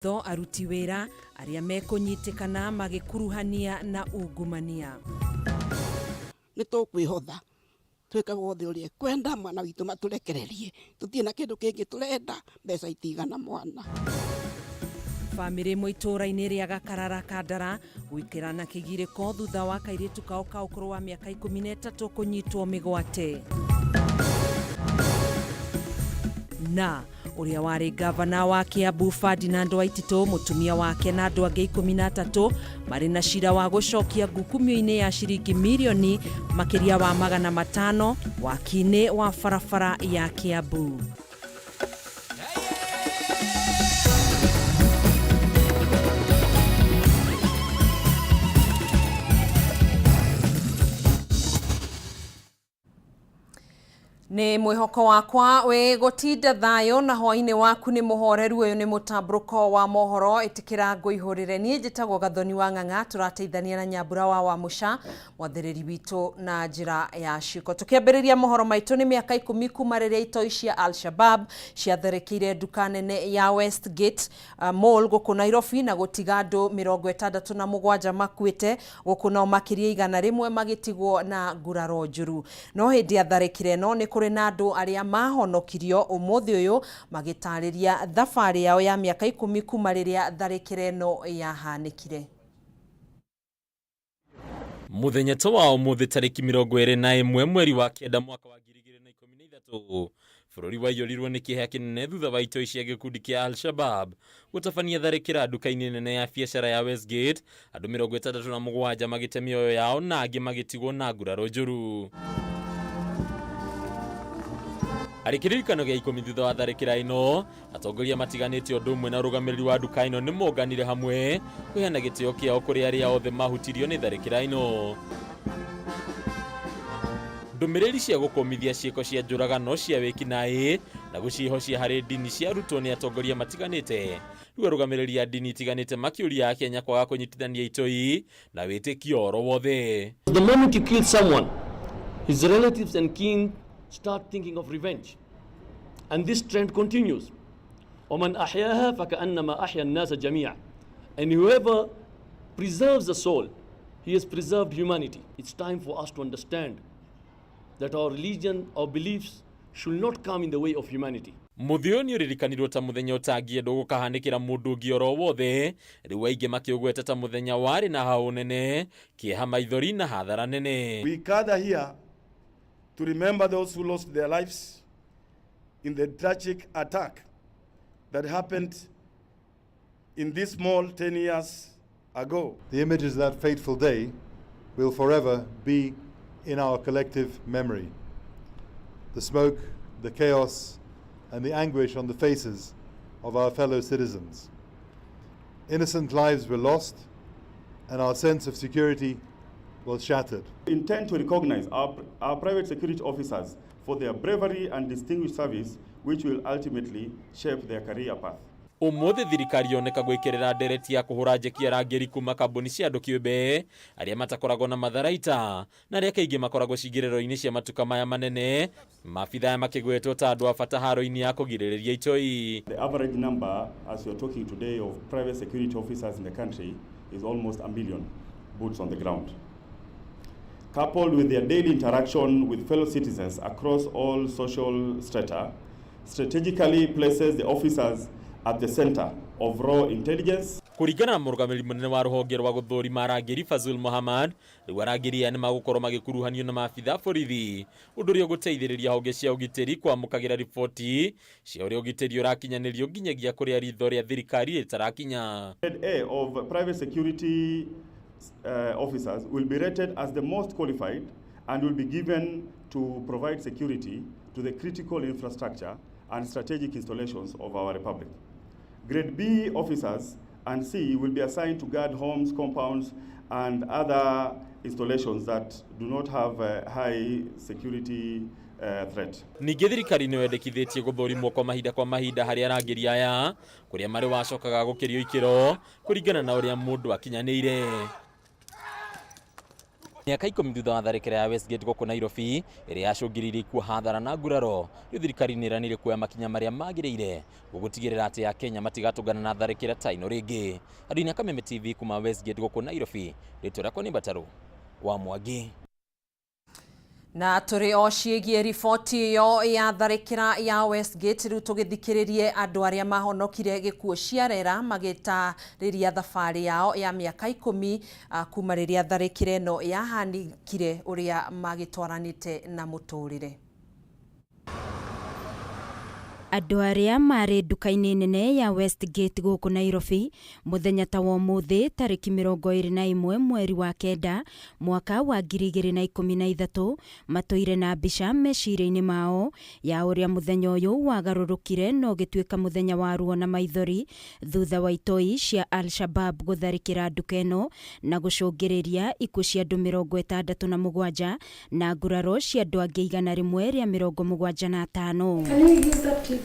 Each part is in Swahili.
Tho aruti wĩra arĩa mekũnyitikana magĩkuruhania na ungumania. Nĩ tũkwĩhotha twĩka wothe ũrĩa kwenda mwana witũ matũrekererie tũtirĩ na kĩndũ kĩngĩ tũrenda mbeca itigana mwana. Bamĩrĩ ĩmwe itũũra-inĩ rĩa Gakarara Kandara gwĩkĩrana kĩgirĩko thutha wa kairĩtu kao ka ũkũrũ wa mĩaka 13 kũnyitwo mĩgwate. Na ũrĩa warĩ gavana wa Kiambu Ferdinand Waititũ, mũtumia wake na andũ angĩ 13 marĩ na cira wa gũcokia ngukumio-inĩ ya ciringi milioni makĩria wa 500 waki-inĩ wa barabara ya Kiambu. Nĩ mwĩhoko wakwa we gũtinda thayo na hwainĩ waku nĩ mũhoreru. Ũyũ nĩ Mutamburuko wa Mohoro. Ĩtĩkĩra ngũihũrĩre. Niĩ njĩtagwo Gathoni wa Ng'ang'a, tũrateithania na Nyambura wa Mũca, mwathĩrĩri witũ na njĩra ya ciuko. Tũkĩambĩrĩria mohoro maitũ nĩ mĩaka 10 kuma rĩrĩa itoi cia Al-Shabab ciatharĩkĩire nduka nene ya Westgate Mall gũkũ Nairobi na gũtiga andũ 67 makuĩte, gũkũ nao makĩria 100 magĩtigwo na nguraro njũru. No hĩndĩ ya tharĩkĩra ĩno nĩ kũrĩ na andũ arĩa mahonokirio ũmũthĩ ũyũ magĩtarĩria thabarĩ yao ya mĩaka 10 kuma rĩrĩa tharĩkĩra ĩno yahanĩkire. Muthenya ta wa ũmũthĩ tarĩki 21 mweri wa 9 mwaka wa 2013 bũrũri waiyũrirwo nĩ kĩeha kĩnene thutha wa itoi cia gĩkundi kĩa Al-Shabab gũtabania tharĩkĩra nduka-inĩ nene ya biacara ya Westgate, andũ 67 magĩte mĩoyo yao na angĩ magĩtigwo na nguraro njũru. Harĩ kĩririkano gĩa 10 thutha wa tharĩkĩra ĩno, atongoria matiganĩte ũndũ ũmwe na rũgamĩrĩri wa nduka ĩno nĩ monganire hamwe kũheana gĩtĩo kĩao kũrĩ arĩa othe mahutirio nĩ tharĩkĩra ĩno. Ndũmĩrĩri cia gũkomithia ciĩko cia njũragano cia wĩkinaĩ na gũciĩhocia harĩ ndini ciarutwo nĩ atongoria matiganĩte. Rĩu rũgamĩrĩri a ndini itiganĩte makĩũria Akenya kwaga kũnyitithania itoi na wĩtĩkio oro wothe. The moment you kill someone, his relatives and kin start thinking of revenge, and this trend continues. ومن أحياها فكأنما أحيا الناس جميعا. And whoever preserves the soul, he has preserved humanity. It's time for us to understand that our religion, our beliefs should not come in the way of humanity. Mũthio nĩ ũririkanirwo ta mũthenya ũtangĩendwo gũkahanĩkĩra mũndũ ũngĩ oro wothe, rĩu aingĩ makĩũgweta ta mũthenya warĩ na hau nene, kĩeha maithori na hathara nene. We gather here to remember those who lost their lives in the tragic attack that happened in this mall 10 years ago. The images of that fateful day will forever be in our collective memory. The smoke, the chaos, and the anguish on the faces of our fellow citizens. Innocent lives were lost, and our sense of security was shattered. We intend to recognize our private security officers for their bravery and distinguished service, which will ultimately shape their career path. Ũmũthĩ thirikari yoneka gwĩkĩrĩra ndereti ya kũhũra njeki arangĩri kuma kambuni cia andũ kĩũmbe arĩa matakoragwo na matharaita na arĩa kaingĩ makoragwo cigĩrĩro-inĩ cia matuka maya manene, maabitha makĩgwetwo ta andũ a bata haro-inĩ ya kũgirĩrĩria itoi. The average number, as we are talking today, of private security officers in the country is almost 1 million boots on the ground. Coupled with their daily interaction with fellow citizens across all social strata, strategically places the officers at the center of raw intelligence. Kũringana na mũrũgamĩrĩri mũnene wa rũhonge rwa gũthũrima arangĩri Fazul Mohammed, rĩu arangĩri aya nĩ magũkorwo magĩkuruhanio na maabitha borithi, ũndũ ũrĩa ũgũteithĩrĩria honge cia ũgitĩri kwamũkagĩra riboti cia ũrĩa ũgitĩri ũrakinyanĩrio nginyagia kũrĩa ritho rĩa thirikari rĩtarakinya. Grade A of private security officers will be rated as the most qualified and will be given to provide security to the critical infrastructure and strategic installations of our republic. Grade B officers and C will be assigned to guard homes, compounds, and other installations that do not have a high security threat. Ningĩ thirikari nĩ wendekithĩtie gũthũrimwo kwa mahinda harĩa arangĩri aya kũrĩa marĩ wacokaga gũkĩrio ikĩro kũringana na ũrĩa mũndũ akinyanĩire. Miaka 10 thutha wa tharĩkĩra ya Westgate gũkũ Nairobi ĩrĩa yacũngĩrĩirie ikuũ hathara na nguraro, thirikari nĩ ĩranĩire kuoya makinya marĩa magĩrĩire gũtigĩrĩra atĩ Akenya matigatũngana na tharĩkĩra ta ĩno rĩngĩ. Andũ-inĩ a Kameme TV kuma Westgate gũkũ Nairobi, rĩtwa rĩakwa nĩ Mbatarũ wa Mwangi. Na tũrĩ o ciĩgiĩ riboti ĩyo ya tharĩkĩra ya Westgate, rĩu tũgĩthikĩrĩrie andũ arĩa mahonokire gĩkuũ ciarera magĩtarĩria thabarĩ yao ya mĩaka 10 kuma rĩrĩa tharĩkĩra ĩno yahanĩkire ũrĩa magĩtwaranĩte na mũtũrĩre. Andũ arĩa marĩ nduka-inĩ nene ya Westgate gũkũ Nairobi mũthenya ta wa ũmũthĩ tarĩki 21 mweri wa kenda mwaka wa 2013 matũire na mbica meciria-inĩ mao ya ũrĩa mũthenya ũyũ wagarũrũkire no gĩtuĩka mũthenya wa ruo na maithori thutha wa itoi cia Al-Shabab gũtharĩkĩra nduka ĩno na gũcũngĩrĩria ikuũ cia andũ 67 na nguraro cia andũ angĩ 175.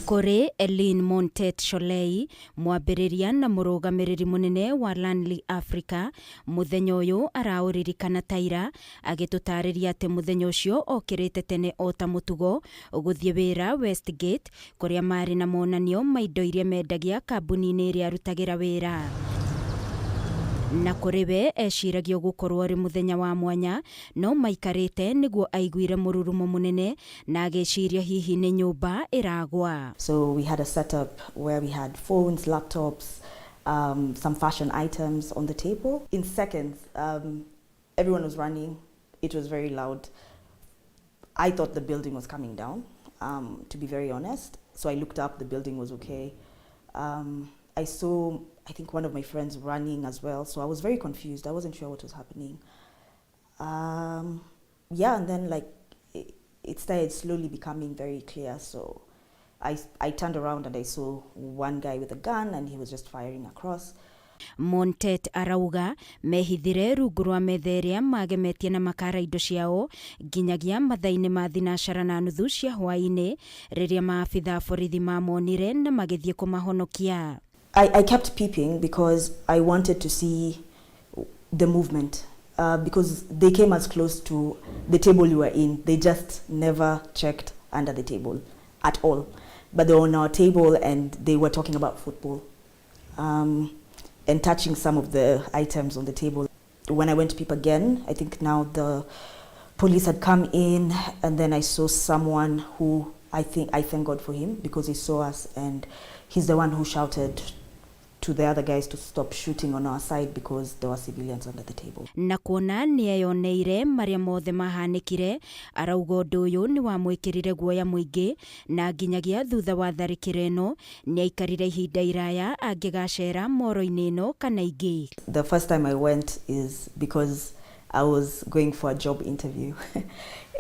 Kore Elin Montet Sholei, mwambĩrĩria na mũrũgamĩrĩri mũnene wa Landly Africa, mũthenya ũyũ araũririkana taira agĩtũtarĩria atĩ mũthenya ũcio okĩrĩte tene o ta mũtugo gũthiĩ wĩra Westgate kũrĩa marĩ na monanio ma indo iria mendagia kambuni-inĩ ĩrĩa arutagĩra wĩra. Na kũrĩ we eciragio gũkorwo arĩ mũthenya wa mwanya no maikarĩte nĩguo aiguire mũrurumo mũnene na agĩciria hihi nĩ nyũmba ĩragwa. So we had a setup where we had phones, laptops, some fashion items on the table. In seconds, everyone was running. It was very loud. I thought the building was coming down, to be very honest. So I looked up, the building was okay. I saw, I think, one of my friends running as well. So I was very confused. I wasn't sure what was happening. Yeah, and then like it started slowly becoming very clear. So I turned around and I saw one guy with a gun and he was just firing across. Montet arauga mehithire rungu rwa metha ĩrĩa magemetie na makara indo ciao nginyagia mathaa-inĩ ma thinacara na nuthu cia hwaĩ-inĩ rĩrĩa maabitha borithi mamonire na magĩthiĩ kũmahonokia. I kept peeping because I wanted to see the movement because they came as close to the table you were in. They just never checked under the table at all. But they were on our table and they were talking about football and touching some of the items on the table. When I went to peep again, I think now the police had come in and then I saw someone who I thank God for him because he saw us and he's the one who shouted to the other guys to stop shooting on our side because there were civilians under the table. Na kuona nĩeyoneire marĩa mothe mahanĩkire, arauga ũndũ ũyũ nĩ wamwĩkĩrire guoya mũingĩ na nginyagia thutha wa tharĩkĩra ĩno nĩaikarire ihinda iraya angĩgacera Mohoro-inĩ ĩno kana ingĩ. The first time I went is because I was going for a job interview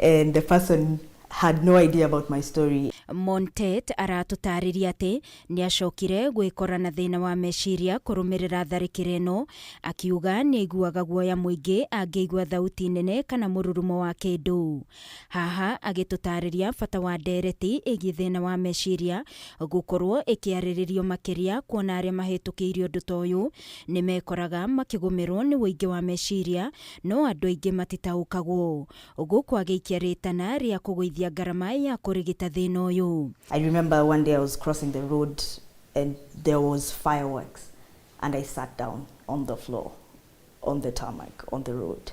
and the person had no idea about my story. Montet aratũtarĩria atĩ nĩacokire gwĩkora na thĩna wa meciria kũrũmĩrĩra tharĩkĩra ĩno akiuga nĩaiguaga guoya mũingĩ angĩigua thauti nene kana mũrurumo wa kĩndũ. Haha agĩtũtarĩria bata wa ndereti ĩgiĩ thĩna wa meciria gũkorwo ĩkĩarĩrĩrio makĩria kuona arĩa mahĩtũkĩirio ũndũ ta ũyũ nĩmekoraga makĩgũmĩrwo nĩ wũingĩ wa meciria no andũ aingĩ matitaũkagwo. Gũkũ agĩikia rĩtana rĩa kũgũithia ngarama ya kũrigita thĩna ũyũ. I remember one day I was crossing the road and there was fireworks and I sat down on the floor, on the tarmac, on the road.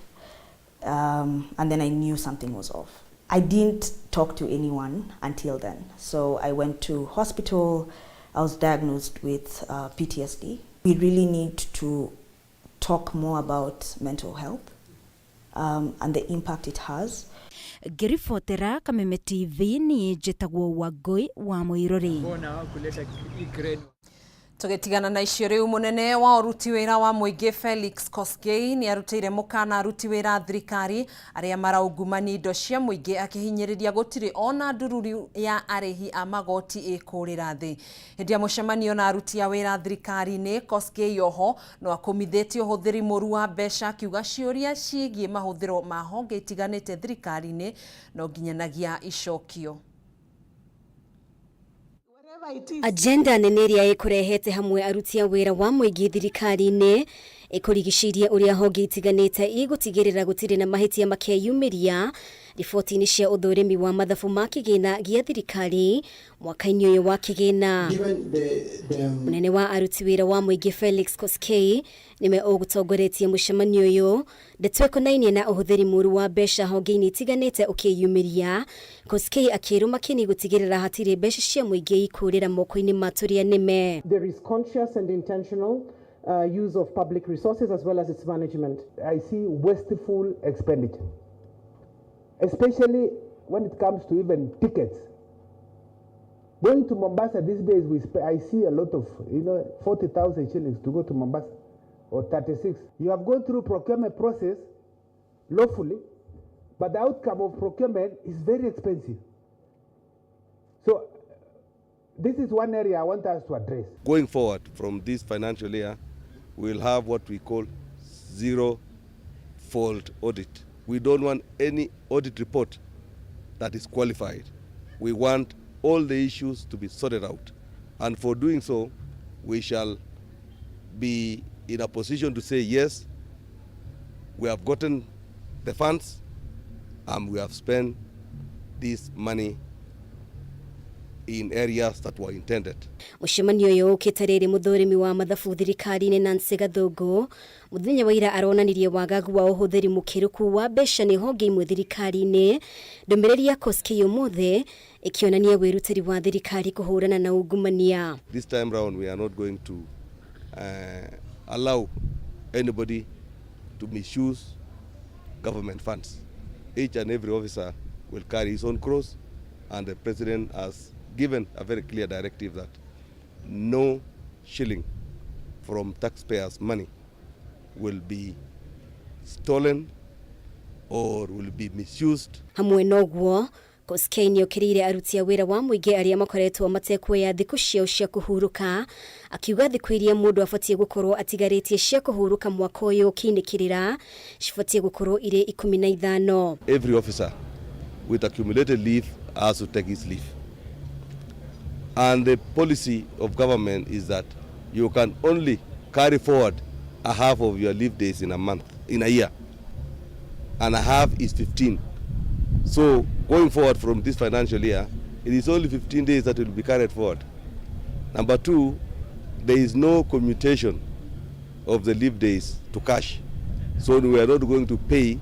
And then I knew something was off. I didn't talk to anyone until then. So I went to hospital. I was diagnosed with PTSD. We really need to talk more about mental health and the impact it has. Ngĩribotera Kameme TV niĩ njĩtagwo Wangui wa Mũirũri. Tũgĩtigana na icio rĩu mũnene wa ũruti wĩra wa mũingĩ Felix Kosgei nĩ arutĩire mũkana aruti wĩra thirikari arĩa maraungumania indo cia mũingĩ akĩhinyĩrĩria gũtirĩ ona ndururu ya arĩhi a magoti ĩkũrĩra thĩ. Hĩndĩ ya mũcemanio na aruti a wĩra thirikari-inĩ, Kosgei oho no akumithĩtie ũhũthĩri mũru wa mbeca akiuga ciũria ciĩgiĩ mahũthĩro ma honge itiganĩte thirikari-inĩ no nginyanagia icokio. Agenda nene ĩrĩa ĩkũrehete hamwe aruti a wĩra wa mũingĩ thirikari-inĩ ikurigicirie uria honge itiganite igutigirira gutire na mahitia makeyumiria riboti-inĩ cia ũthũrimi wa mathabu ma kĩgĩna gĩa thirikari mwaka-inĩ ũyũ wa kĩgĩna. Mũnene wa aruti wĩra wa mũingĩ Felix Koskei nĩwe ũgũtongoretie mũcemanio ũyũ ndetwekonainie na ũhũthĩri mũru wa mbeca honge-inĩ itiganĩte ũkĩyumĩria. Koskei akĩrwo makĩni gũtigĩrĩra hatirĩ mbeca cia mũingĩ ikũrĩra moko-inĩ ma tũrĩa nĩme. There is conscious and intentional use of public resources as well as its management. I see wasteful expenditure, especially when it comes to even tickets. Going to Mombasa these days, I see a lot of, 40,000 shillings to go to Mombasa, or 36. You have gone through procurement process lawfully, but the outcome of procurement is very expensive. So this is one area I want us to address. Going forward from this financial year, we'll have what we call zero-fault audit. We don't want any audit report that is qualified. We want all the issues to be sorted out. And for doing so, we shall be in a position to say, yes, we have gotten the funds and we have spent this money in areas that were intended. Mũcemanio ũyũ ũkĩtarĩria mũthũrimi wa mathabu thirikari-inĩ Nancy Gathũngũ mũthenya wa ira aronanirie wagagu wa ũhũthĩri mũkĩrũku wa mbeca nĩ honge imwe thirikari-inĩ. Ndũmĩrĩri ya Koskei ũmũthĩ ĩkĩonania wĩrutĩri wa thirikari kũhũrana na ungumania. This time round we are not going to allow anybody to misuse government funds. Each and every officer will carry his own cross, and the president has given a very clear directive that no shilling from taxpayers' money will be stolen or will be misused. Hamwe noguo Koskei nĩ okĩrĩire aruti a wĩra wa mũingĩ arĩa makoretwo matekuoya thikũ ciao cia kũhurũka, akiuga thikũ iria mũndũ abatie gũkorwo atigarĩtie cia kũhurũka mwaka ũyũ ũkĩnĩkĩrĩra cibatie gũkorwo irĩ 15. Every officer with accumulated leave has to take his leave. And the policy of government is that you can only carry forward a half of your leave days in a year. And a half is 15. So going forward from this financial year, it is only 15 days that will be carried forward. Number two, there is no commutation of the leave days to cash. So we are not going to pay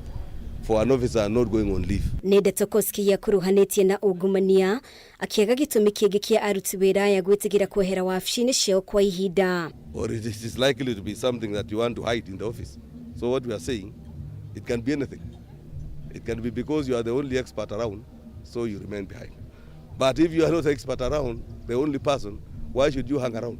for an officer not going on leave. Ndeto Koskei akuruhanĩtie na ungumania akiaga gĩtũmi kĩngĩ kĩa aruti wĩra ya gwĩtigĩra kwehera wabici-inĩ ciao kwa ihinda. Or it is likely to be something that you want to hide in the office. So what we are saying, it can be anything. It can be because you are the only expert around, so you remain behind. But if you are not expert around, the only person, why should you hang around?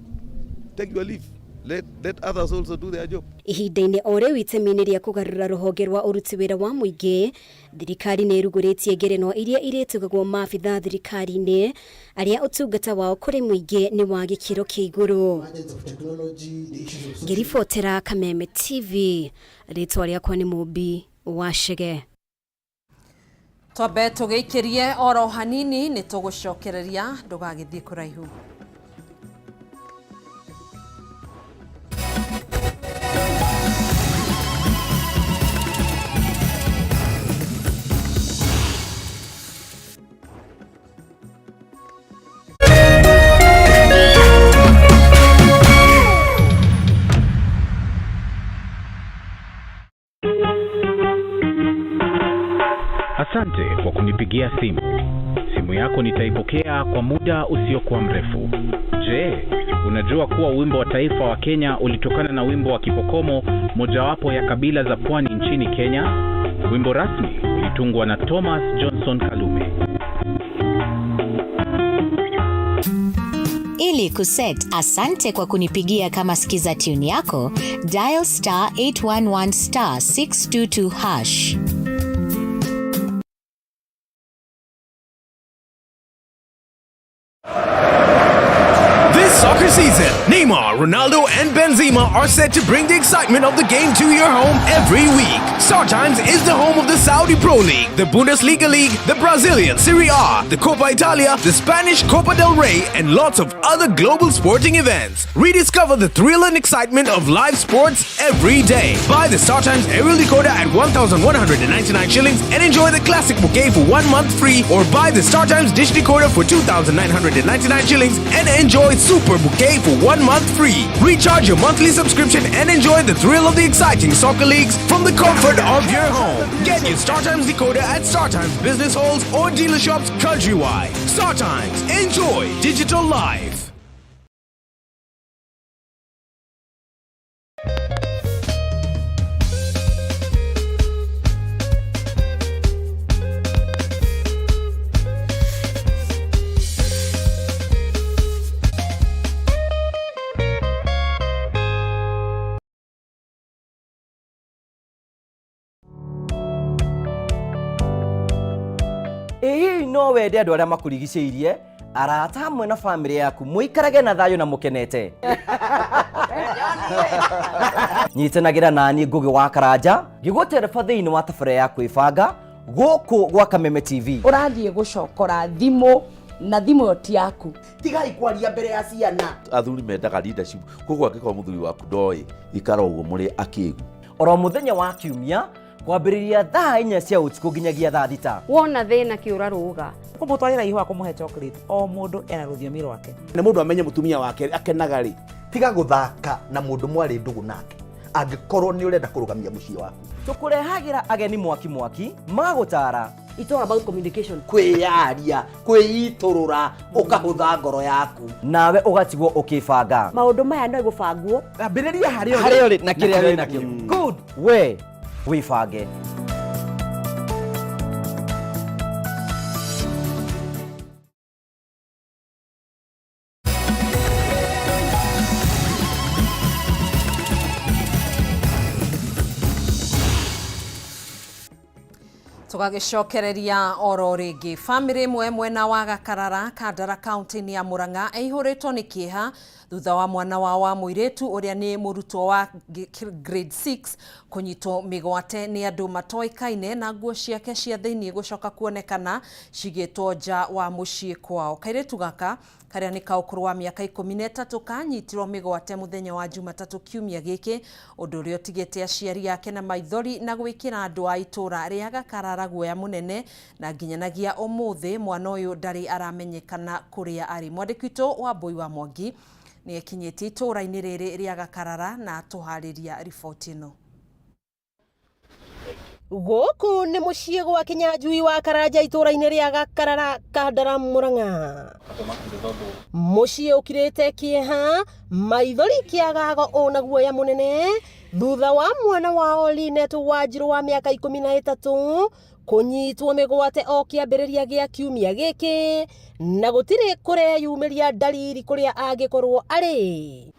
Take your leave. Let others also do their job. Ihinda-inĩ o rĩu itemi-inĩ rĩa kũgarũra rũhonge rwa ũruti wĩra wa mũingĩ, thirikari nĩ ĩrugũrĩtie ngerenwa iria irĩtũgagwo maabitha thirikari-inĩ arĩa ũtungata wao kũrĩ mũingĩ nĩ wa gĩkĩro kĩa igũrũ. Ngĩribotera Kameme TV, rĩtwa rĩakwa nĩ Mũmbi wa Chege. Twambe tũgĩikĩrie oro hanini nĩ tũgũcokereria ndũgagĩthiĩ kũraihu. Asante kwa kunipigia simu. Simu yako nitaipokea kwa muda usiokuwa mrefu. Je, unajua kuwa wimbo wa taifa wa Kenya ulitokana na wimbo wa Kipokomo, mojawapo ya kabila za pwani nchini Kenya? Wimbo rasmi ulitungwa na Thomas Johnson Kalume. Ili kuset asante kwa kunipigia kama skiza tune yako, dial *811 *622#. Soccer season, Neymar Ronaldo and Benzema are set to bring the excitement of the game to your home every week. StarTimes is the home of the Saudi Pro League, the Bundesliga League, the Brazilian Serie A, the Copa Italia, the Spanish Copa del Rey, and lots of other global sporting events. Rediscover the thrill and excitement of live sports every day. Buy the StarTimes aerial decoder at 1,199 shillings and enjoy the classic bouquet for 1 month free, or buy the StarTimes dish decoder for 2,999 shillings and enjoy Super Bouquet for 1 month free. Recharge your monthly subscription and enjoy the thrill of the exciting soccer leagues from the comfort of your home. Get your StarTimes decoder at StarTimes business halls or dealer shops countrywide. StarTimes. Enjoy digital life. No wende andu aria makurigicĩirie arata hamwe na family yaku muikarage na thayo na mukenete. Nyitanagira nani Ngugi wa Karanja gigutereba thiini wa tabara ya kwibanga guku gwa Kameme TV. Urathie gucokora thimu na thimu yo ti yaku. Tigai kwaria mbere ya ciana. Athuri mendaga leadership koguo angĩkorwo muthuri waku ndoi ikara uguo muri akigu. Oro muthenya wa kiumia kwambĩrĩria thaa 4 cia ũtukũ nginyagia thaa 6. Wona thĩna kĩũra rũga. Kũmũtwarĩra ihũa kũmũhe chocolate o mũndũ ena rũthiomi rwake. Nĩ mũndũ amenye mũtumia wake akenaga rĩ. Tiga gũthaka na mũndũ mwarĩ ndũgũ nake. Angĩkorwo nĩ ũrenda kũrũgamia mũciĩ waku. Tũkũrehagĩra ageni mwaki magũtara. It's all about communication. Kwĩyaria, kwĩitũrũra, ũkahũtha ngoro yaku. Nawe ũgatigwo ũkĩbanga. Maũndũ maya no gũbangwo. Ambĩrĩria harĩa ũrĩ na kĩrĩa wĩ nakĩo. Good. We wibange. Tugagicokereria oro ringi family mwena wa Gakarara Kandara county ya Murang'a eihuritwo ni kieha thutha wa mwana wa muiretu uria ni murutwo wa grade 6 kunyitwo migwate ni andu matoikaine na nguo ciake cia thiini gucoka kuonekana cigitwo nja wa mucii kwao. Kairetu gaka karia ni kaukuru wa miaka 13 kanyitirwo migwate muthenya wa Jumatatu kiumia giki undu uria utigite aciari yake na maithori na gwikira andu a itura ria Gakarara guoya munene na nginyanagia umuthi mwana uyu ndari aramenyekana kuria ari. Mwandiki witu wa Boi wa Mwangi ni ekinyiti itura-ini riri ria Gakarara na tuhariria riboti ino. Guku ni mucii gwa Kinyanjui wa Karanja itura-ini ria Gakarara Kandara Murang'a. Mucii ukirite kieha maithori kiagago ona guoya munene thutha wa mwana wao Linetu Wanjiru wa miaka 13 kunyitwo migwate o kiambiriria gia kiumia giki na gutiri kureyumiria dalili kuria angikorwo ari.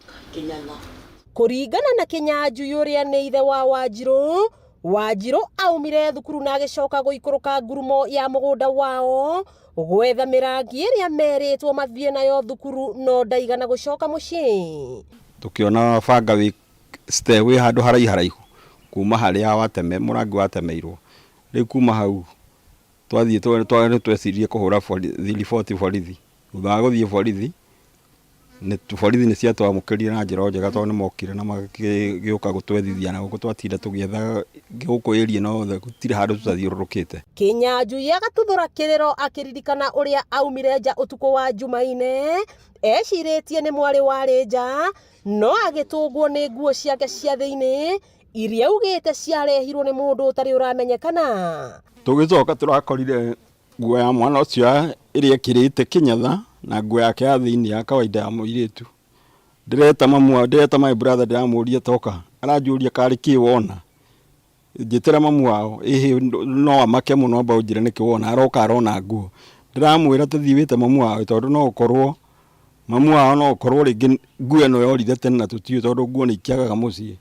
Kuringana na Kinyanjui uria ni ithe wa Wanjiru aumire thukuru na agicoka guikuruka ngurumo ya mugunda wao gwetha mirangi iria meritwo mathie nayo thukuru no ndaigana gucoka mucii. Tukiona banga wi stairway handu haraihu kuma haria wateme murangi watemeirwo riu kuma hau twathie twecirie kuhura riboti borithi thutha guthie borithi borithi ni ciatwamũkĩrire na njĩra njega tondũ nĩmokire na magĩũka gũtwethithia na gũkũ twatinda tũgĩetha gũkũ area no gũtirĩ handũ tũtathiũrũrũkĩte. Kinyanjui agatuthũra kĩrĩro akĩririkana ũrĩa aumire nja ũtukũ wa Jumaine ecirĩtie nĩ mwarĩ warĩ nja no agĩtũngwo nĩ nguo ciake cia thĩinĩ iria ugĩte ciarehirwo nĩ mũndũ ũtarĩ ũramenyekana. Tũgĩcoka tũrakorire nguo ya mwana ũcio ĩrĩa ĩkĩrĩte kĩnyatha na nguo yake ya thĩinĩ ya kawaida ya mũirĩtu. Ndĩreta my brother ndĩramũria toka aranjũria karĩ kĩ wona. Njĩtĩra mamu wao no amake mũno mba ũnjĩre nĩkĩ wona aroka arona nguo. Ndĩramwĩra tũthiĩte mamu wao tondũ no ũkorwo mamu wao no ũkorwo rĩngĩ nguo ĩno yorire tene na tũtiũĩ tondũ nguo nĩ ikiagaga mũciĩ.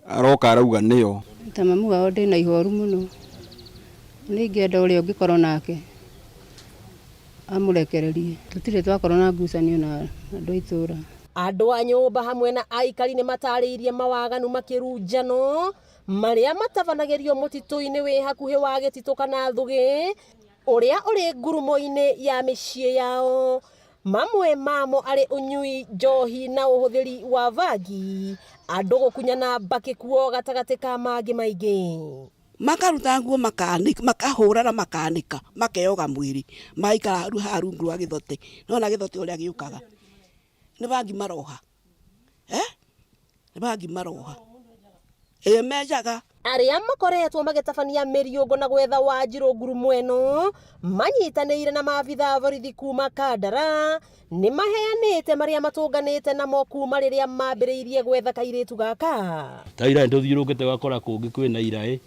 Aroka arauga nĩyo. Ta mamu wao ndĩna ihoru mũno. Nĩingĩenda ũrĩa ũngĩkorwo nake amurekererie. Tutirĩ twakorwo na ngucanio na andũ a itũra. Andũ a nyũmba hamwe na aikari nĩ matarĩirie mawaganu makĩrunjano marĩa matabanagĩrio mũtitũ-inĩ wĩ hakuhĩ wa Gĩtitũ kana Thũgĩ ũrĩa ũrĩ ngurumo-inĩ ya mĩciĩ yao. Mamwe mamo arĩ ũnyui njohi na ũhũthĩri wa vangi, andũ gũkunyana mbakĩkuo gatagatĩ ka mangĩ maingĩ. Makaruta nguo makahũra na makanika makeoga mwĩrĩ maikara haha rungu rwa gĩthote nona gĩthote ũrĩa gĩũkaga nĩ vangi maroha nĩ vangi maroha mejaga. Arĩa makoretwo magĩtabania mĩriũngũ na gwetha Wanjirũ ngurumo ĩno manyitanĩire na maabitha borithi kuma Kandara nĩ maheanĩte marĩa matũnganĩte namo kuma rĩrĩa mambĩrĩirie gwetha kairĩtu gaka. Taira ndũthiũrũkĩte gakora kũngĩ kwĩna iraĩ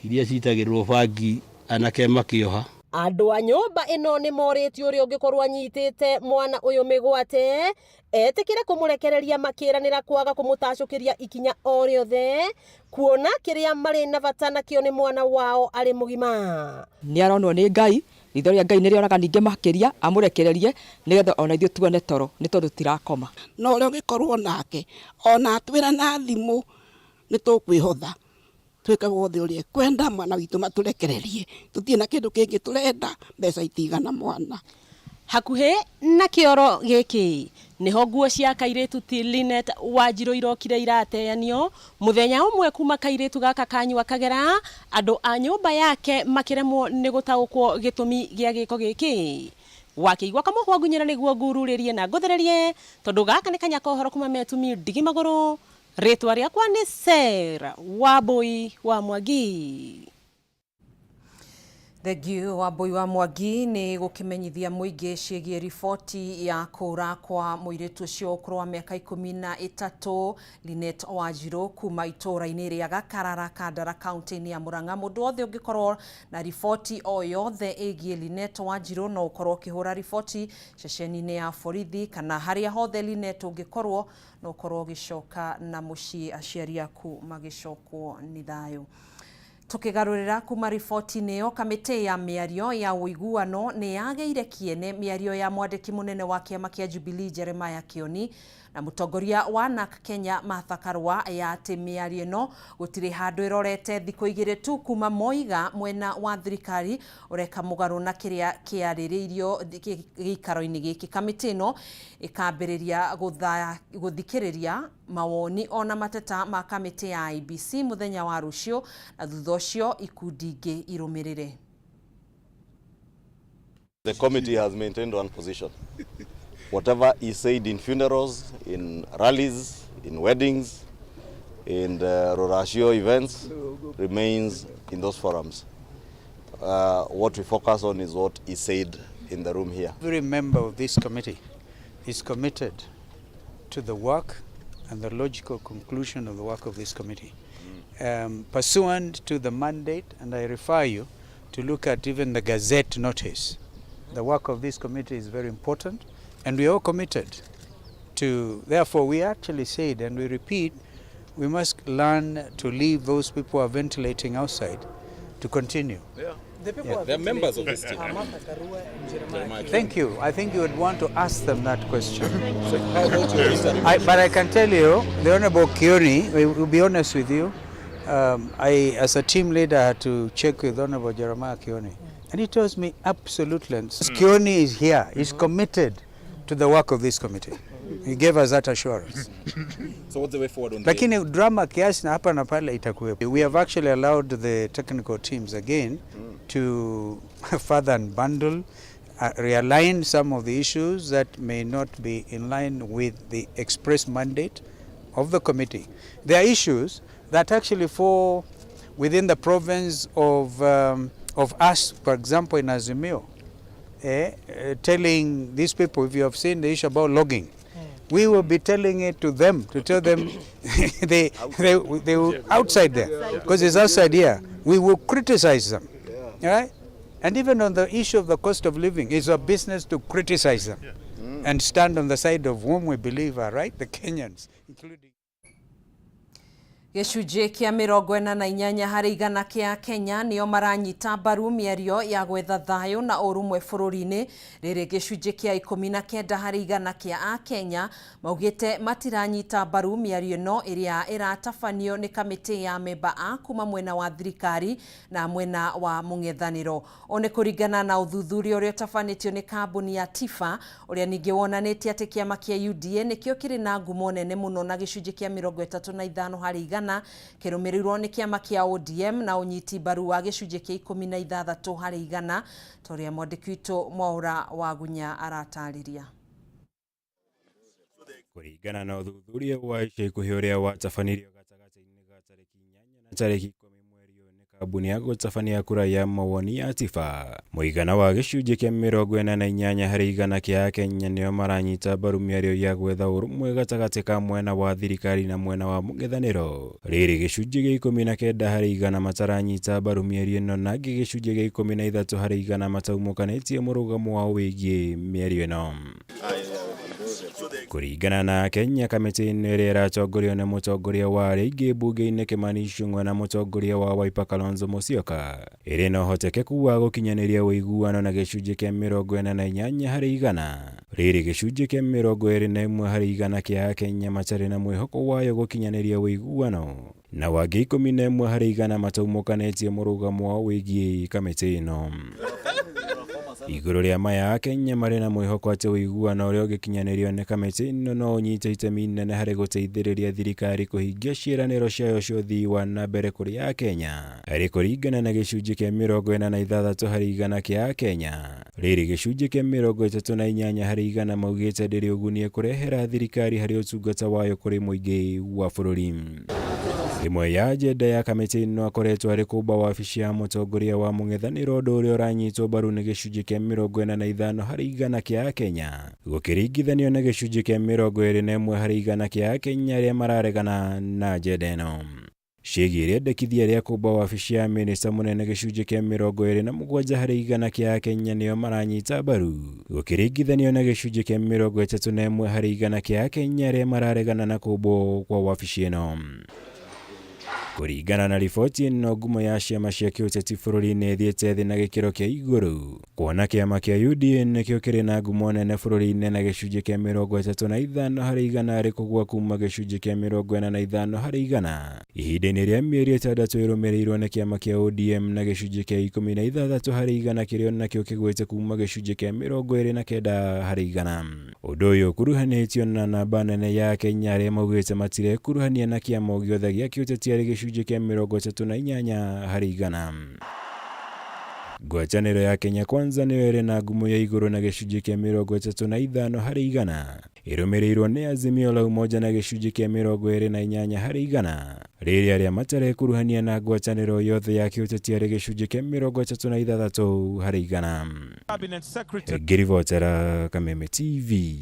iria citagĩrwo vangi anake makĩoha. Andũ a nyũmba ĩno nĩ morĩtio ũrĩa ũngĩkorwo anyitĩte mwana ũyũ mĩgwate etĩkĩre kũmũrekereria makĩranĩra kwaga kũmũtacũkĩria ikinya o rĩothe kuona kĩrĩa marĩ na bata nakĩo nĩ mwana wao arĩ mũgima. Nĩ aronwo nĩ Ngai, ritho rĩa Ngai nĩ rĩoraga ningĩ makĩria amũrekererie nĩgetha ona ithuĩ tuone toro nĩ tondũ tirakoma. No ũrĩa ũngĩkorwo nake ona twĩra na thimũ nĩ tũkwĩhotha twĩka wothe ũrĩa kwenda mwana witũ matũrekererie tũtirĩ na kĩndũ kĩngĩ tũrenda mbeca itigana mwana. Hakuhĩ na kĩoro gĩkĩ niho nguo cia kairĩtu ti Linet Wanjirũ irokire irateanio mũthenya ũmwe kuma kairĩtu gaka kanyua kagera, andũ a nyũmba yake makĩremwo nĩ gũtaũkwo gĩtũmi gĩa gĩko gĩkĩ. Wakĩigua Kamohwa Ngunyĩra nĩguo ngururĩrie na ngũthererie tondũ gaka nĩ kanyaka ũhoro kuma Metumi Ndigi Magũrũ. Rĩtwa rĩakwa nĩ Sera Wambui wa Mwangi. Thengiũ Wambui wa Mwangi nĩ gũkĩmenyithia mũingĩ ciĩgiĩ riboti ya kũũra kwa mũirĩtu ũcio ũkũrũ wa mĩaka 13 Linet Wanjirũ kuma itũũra-inĩ rĩa Gakarara Kandara kaunti-inĩ ya Murang'a. Mũndũ wothe ũngĩkorwo na riboti o yothe ĩgiĩ Linet Wanjirũ no ũkorwo ũkĩhũra riboti ceceni-inĩ ya borithi kana harĩa hothe Linet ũngĩkorwo no ũkorwo ũgĩcoka na mũciĩ aciari aku magĩcokwo nĩ thayũ. Tukigarurira kuma riboti-inĩ ĩyo, kamĩtĩ ya mĩario ya ũiguano nĩ yagĩire kĩene mĩario ya mwandĩki mũnene wa kĩama kĩa Jubilee Jeremiah Kioni na mũtongoria wa NARC Kenya Martha Karua ya atĩ mĩario ĩno gũtirĩ handũ ĩrorete thikũ igĩrĩ tu kuma moiga mwena wa thirikari ũreka mũgarũ na kĩrĩa kĩarĩrĩirio gĩikaro-inĩ gĩkĩ. Kamĩtĩ ĩno ĩkambĩrĩria gũthikĩrĩria mawoni ona mateta ma kamĩtĩ ya IEBC mũthenya wa rũciũ na thutha ũcio ikundi ingĩ irũmĩrĩre. The committee has maintained one position. Whatever is said in funerals, in rallies, in weddings, in the Rorashio events remains in those forums. What we focus on is what is said in the room here. Every member of this committee is committed to the work and the logical conclusion of the work of this committee. Pursuant to the mandate, and I refer you to look at even the Gazette notice, the work of this committee is very important. And we are all committed to, therefore we actually said and we repeat, we must learn to leave those people who are ventilating outside to continue. Yeah. They're members of this team. Thank you. I think you would want to ask them that question. But I can tell you, the Honorable Kioni, we will be honest with you, I, as a team leader, had to check with Honorable Jeremiah Kioni. And he tells me absolutely, Kioni is here, he's committed to the work of this committee. He gave us that assurance. So what's the way forward on Lakini drama kiasi na hapa na pale itakuwepo. We have actually allowed the technical teams again to further unbundle, realign some of the issues that may not be in line with the express mandate of the committee. There are issues that actually fall within the province of us, for example, in Azimio. Telling these people, if you have seen the issue about logging, we will be telling it to them, to tell them they will outside there, because it's outside here. We will criticize them, right? And even on the issue of the cost of living, it's our business to criticize them and stand on the side of whom we believe are right, the Kenyans, including. Gĩcunjĩ kĩa 48 harĩ igana kĩa Kenya nĩo maranyita mbaru mĩario ya gwetha thayũ na ũrũmwe bũrũri-inĩ. Rĩrĩ gĩcunjĩ kĩa 19 harĩ igana kĩa Akenya maugĩte matiranyita mbaru mĩario ĩno ĩrĩa ĩratabanio nĩ kamĩtĩ ya memba a kuma mwena wa thirikari na mwena wa mũng'ethanĩro. One kũringana na ũthuthuria ũrĩa ũtabanĩtio nĩ kambuni ya Tifa ũrĩa ningĩ wonanĩtie atĩ kĩama kĩa UDA nĩkĩo kĩrĩ na ngumo nene mũno na gĩcunjĩ kĩa 35 harĩ igana kĩrũmĩrĩirwo nĩ kĩama kĩa ODM na ũnyiti mbaru wa gĩcunjĩ kĩa 16 harĩ igana, torĩa mwandĩki witũ Mohoro wa Gunya aratarĩria. Kũringana na ũthuthuria wa ica ikuhĩ ũrĩa watabanirio gatagatĩ-inĩ ga tarĩki 8 na tarĩki 10 mweri ũyũ nĩ kambuni ya gũtabania kura ya mawoni ya Tifa, mũigana wa gĩcunjĩ kĩa 48 harĩ igana kĩa Akenya nĩo maranyita mbaru mĩario ya gwetha ũrũmwe gatagatĩ ka mwena wa thirikari na mwena wa mũng'ethanĩro. Rĩrĩ gĩcunjĩ gĩa 19 harĩ igana mataranyita mbaru mĩario ĩno, na gĩcunjĩ gĩa 13 harĩ igana mataumũkanĩtie mũrũgamo wao wĩgiĩ mĩario ĩno. Kũringana na Kenya, kamĩtĩ-inĩ ĩrĩa ĩratongorio nĩ mũtongoria wa rĩngĩ mbunge-inĩ Kimani Ichung'wa na mũtongoria wa Wiper Kalonzo Musyoka ĩrĩ na ũhotekeku wa gũkinyanĩria ũiguano na gĩcunjĩ kĩa 48 harĩ igana. Rĩrĩ gĩcunjĩ kĩa 21 harĩ igana kĩa Akenya matarĩ na mwĩhoko wayo gũkinyanĩria ũiguano, na wangĩ 11 harĩ igana mataumũkanĩtie mũrũgamo wao wĩgiĩ kamĩtĩ ĩno. Igũrũ rĩa maya, Akenya marĩ na mwĩhoko atĩ ũiguano ũrĩa ũgĩkinyanĩrio nĩ kamĩtĩ ĩno no ũnyite itemi inene harĩ gũteithĩrĩria thirikari kũhingia ciĩranĩro ciayo cia ũthii wa na mbere kũrĩ Akenya. Harĩ kũringana na gĩcunjĩ kĩa 46 harĩ igana kĩa Akenya, rĩrĩ gĩcunjĩ kĩa 38 harĩ igana maugĩte ndĩrĩ ũguni kũrehera thirikari harĩ ũtungata wayo kũrĩ mũingĩ wa bũrũri. Imwe ya ajenda ya kamĩtĩ ĩno akoretwo arĩ kũmba wabici ya mũtongoria wa mũng'ethanĩro, ũndũ ũrĩa ũranyitwo mbaru nĩ gĩcunjĩ kĩa 45 harĩ igana kĩa Akenya, gũkĩringithanio na gĩcunjĩ kĩa 21 harĩ igana kĩa Akenya arĩa mararegana na ajenda ĩno. Ciĩgiĩ rĩendekithia rĩa kũmba wabici ya minista mũnene, gĩcunjĩ kĩa 27 harĩ igana kĩa Akenya nĩo maranyita mbaru, gũkĩringithanio na gĩcunjĩ kĩa 31 harĩ igana kĩa Akenya arĩa mararegana na kũmbwo kwa wabici ĩno. Kũringana na riboti ĩno, ngumo ya ciama cia kĩũteti bũrũri-inĩ ĩthiĩte thĩ na gĩkĩro kĩa igũrũ, kuona kĩama kĩa UDA nĩkĩo kĩrĩ na ngumo nene bũrũri-inĩ na gĩcunjĩ kĩa 35 harĩ igana arĩ kũgwa kuma gĩcunjĩ kĩa 45 harĩ igana, ihinda-inĩ rĩa mĩeri 6 ĩrũmĩrĩirwo nĩ kĩama kĩa ODM na gĩcunjĩ kĩa 16 harĩ igana kĩrĩa nakĩo kĩgwĩte kuma gĩcunjĩ kĩa 29 harĩ igana. Ũndũ ũyũ ũkuruhanĩtio na namba nene ya Akenya arĩa maugĩte matirekuruhania na kĩama o gĩothe gĩa kĩũteti arĩ gĩcunjĩ kĩa 38 harĩ igana. Ngwatanĩro ya Kenya Kwanza nĩyo ĩrĩ na ngumo ya igũrũ na gĩcunjĩ kĩa 35 harĩ igana, ĩrũmĩrĩirwo nĩ Azimio la Umoja na gĩcunjĩ kĩa 28 harĩ igana. Rĩrĩ arĩa matarekuruhania na ngwatanĩro yothe ya kĩũteti arĩ gĩcunjĩ kĩa 36 harĩ igana. Ngĩribotera Kameme TV,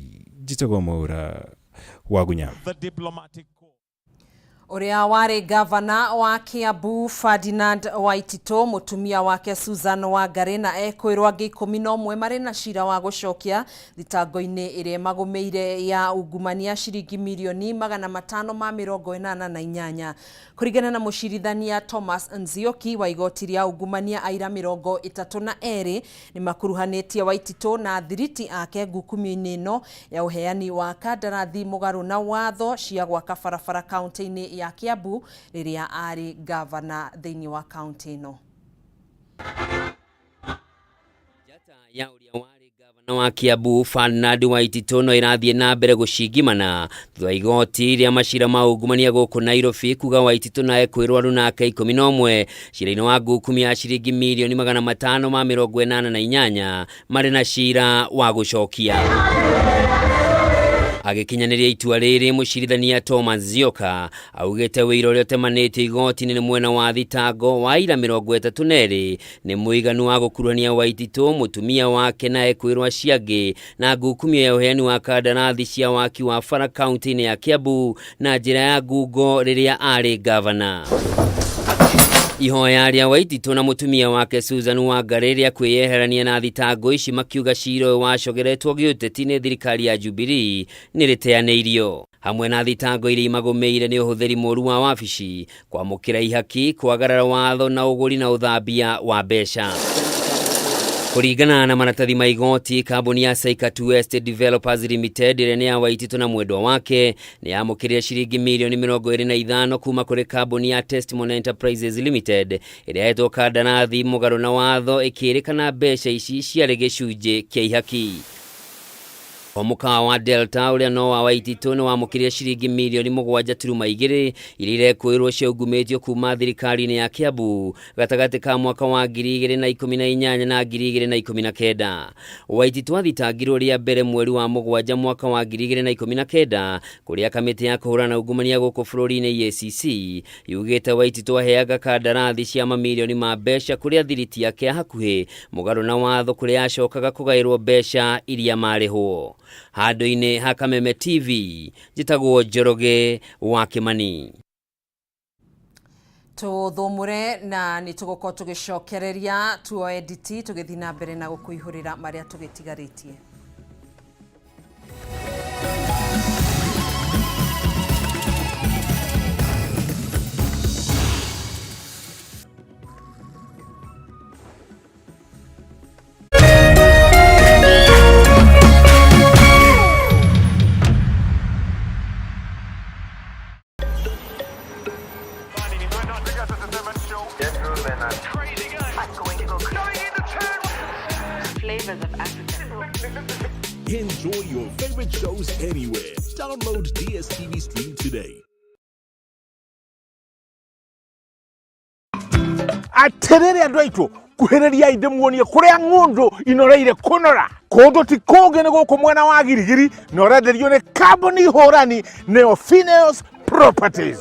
njĩtagwo Mohoro wa Gunya. Ũrĩa warĩ gavana wa Kiambu Ferdinand Waititũ, mũtumia wake Susan Wangari na ekwĩrwo angĩ 11 marĩ na cira wa gũcokia thitango-inĩ ĩrĩa magũmĩire ya ungumania ciringi mirioni 588. Kũringana na mũcirithania Thomas Nzioki wa igoti rĩa ungumania, aira 32 nĩ makuruhanĩtie Waititũ na thiriti ake ngukumio-inĩ ĩno ya ũheani wa kandarathi mũgarũ na watho cia gwaka barabara kaunti-inĩ ya Kiambu rĩrĩa arĩ gavana thĩinĩ wa kaunti ĩno. Njata ya ũrĩa warĩ gavana wa Kiambu Ferdinand Waititũ no ĩrathiĩ na mbere gũcingimana thutha igoti rĩa macira ma ungumania gũkũ Nairobi kuga Waititũ na ekwĩrwo arũ nake 11 cira-inĩ wa ngukumio ya ciringi mirioni 588 marĩ na cira wa gũcokia. Agĩkinyanĩria itua rĩrĩ, mũcirithania Thomas Nzioka augĩte wĩira ũrĩa ũtemanĩtio igoti-inĩ nĩ mwena wa thitango wa ira 32 nĩ mũiganu wa gũkuruhania Waititũ, mũtumia wake na ekwĩrwo aciangĩ na ngukumio ya ũheani wa kandarathi cia waki wa bara kaunti-inĩ ya Kiambu na njĩra ya ngungo rĩrĩa arĩ gavana. Ihoya rĩa Waititũ na mũtumia wake Susan Wangari rĩa kwĩyeherania na thitango ici makiuga cira ũyũ wacogeretwo gĩũteti nĩ thirikari ya Jubilee nĩ rĩteanĩirio. hamwe na thitango iria imagomeire ni uhuthiri moru wa wabici kwamukira ihaki kwagarara watho na uguri na uthambia wa mbeca. Kuringana na maratathi ma igoti, kambuni ya Saikatu Estate Developers Limited ĩrĩa nĩ ya Waitito na mwendwa wake nĩ yamũkĩrire ciringi milioni 25 kuma kũrĩ kambuni ya Testimony Enterprises Limited ĩrĩa hetwo kandarathi mũgarũ na watho ĩkĩrĩkana mbeca ici ciarĩ gĩcunjĩ kĩa ihaki. Omukawa wa Delta uria no wa Waitito ni wamũkĩrire ciringi milioni 7.2 iria irekũĩrwo ciaungumĩtio kuma thirikari-inĩ ya Kiambu gatagatĩ ka mwaka wa 2018 na 2019. Waitito athitangirwo rĩa mbere mweri wa 7 mwaka wa 2019 kũrĩa kamĩtĩ ya kũhũrana ungumania gũkũ bũrũri-inĩ EACC yugĩte Waitito aheaga kandarathi cia mamilioni ma mbeca kũrĩa thiriti yake hakuhĩ mũgarũ na watho kũrĩa acokaga kũgaĩrwo mbeca iria marĩhwo. Handũ-inĩ ha Kameme TV, njĩtagwo Njoroge wa Kimani. Tuthumure na nĩ tũgũkorwo tũgĩcokereria tuo editi tũgĩthiĩ na mbere na gũkũihũrĩra marĩa tũgĩtigarĩtie. Enjoy your favorite shows anywhere. Download DSTV Stream today. Aterere andũ aitũ kuhereria inde muonie kuria ng'undu inoreire kunora kundu ti kungi ni guku mwena wa Girigiri na ũrenderio ni kambuni hũrani nĩyo Phineas Properties.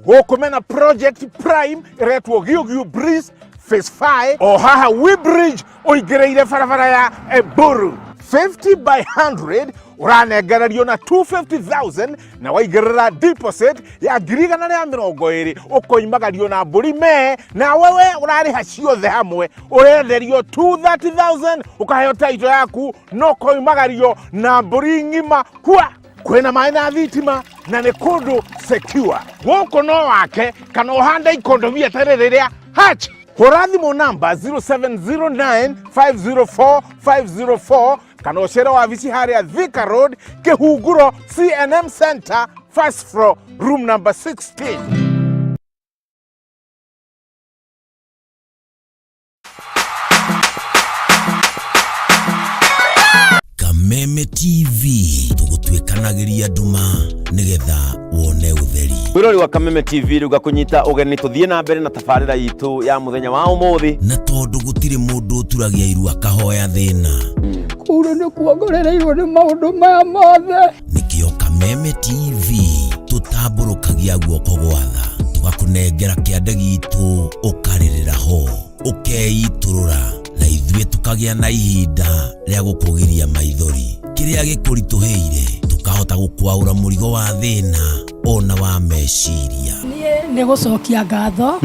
Guku mena Project Prime iretwo Giugiu Breeze Phase 5 o haha Webridge uigereire barabara ya Eburu 50 by 100 uranengererio na 250,000 na waigerera deposit ya 120 ukoimagario na mburi me na wewe urariha ciothe hamwe urenderio 230,000 ukaheo title yaku no koimagario na mburi ngima kwa kwena maĩ na thitima na nĩ kũndũ secure. Gũkũ no wake kana ũhande ikondomia tarĩrĩrĩa hatch. Hũra thimũ namba 0709504504 kana ũcere wabici harĩa Thika Road Kĩhunguro CNM Center first floor room number 16. Kameme TV tugutwikanagiria nduma nigetha wone utheri. Wirori wa Kameme TV ruga kunyita ugeni tuthie na mbere na tafarira yitu ya muthenya wa umuthi na tondu gutire mundu turagia iru akahoya thina kuru ni kuongorereirwo ni maundu maya mothe nikio Kameme TV tutamburukagia guoko gwatha tugakunengera kiande gitu ukaririra ho ukeiturura na ithuĩ tukagia na ihinda rĩa gukugiria maithori kiria gikuritũhĩire tukahota gukwaura murigo wa thina ona wa meciria nĩ gucokia ngatho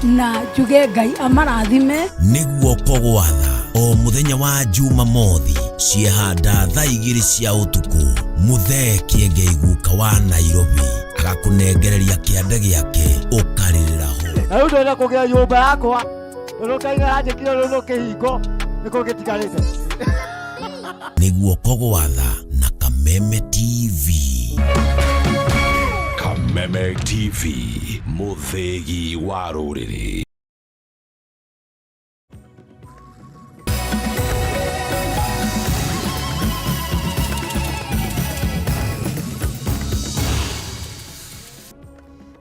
na njuge Ngai amarathime nĩguo kogwatha o muthenya wa Jumamothi ciehanda thaa 2 cia utuku muthee Kiengei guka wa Nairobi agakunengereria kiande giake ukaririra ho na ndio ndio kugia nyumba yakwa urukaiga njikire runo kihingo niko gitigarite nĩguo kogwatha na Kameme TV. Kameme TV muthegi wa rũrĩrĩ.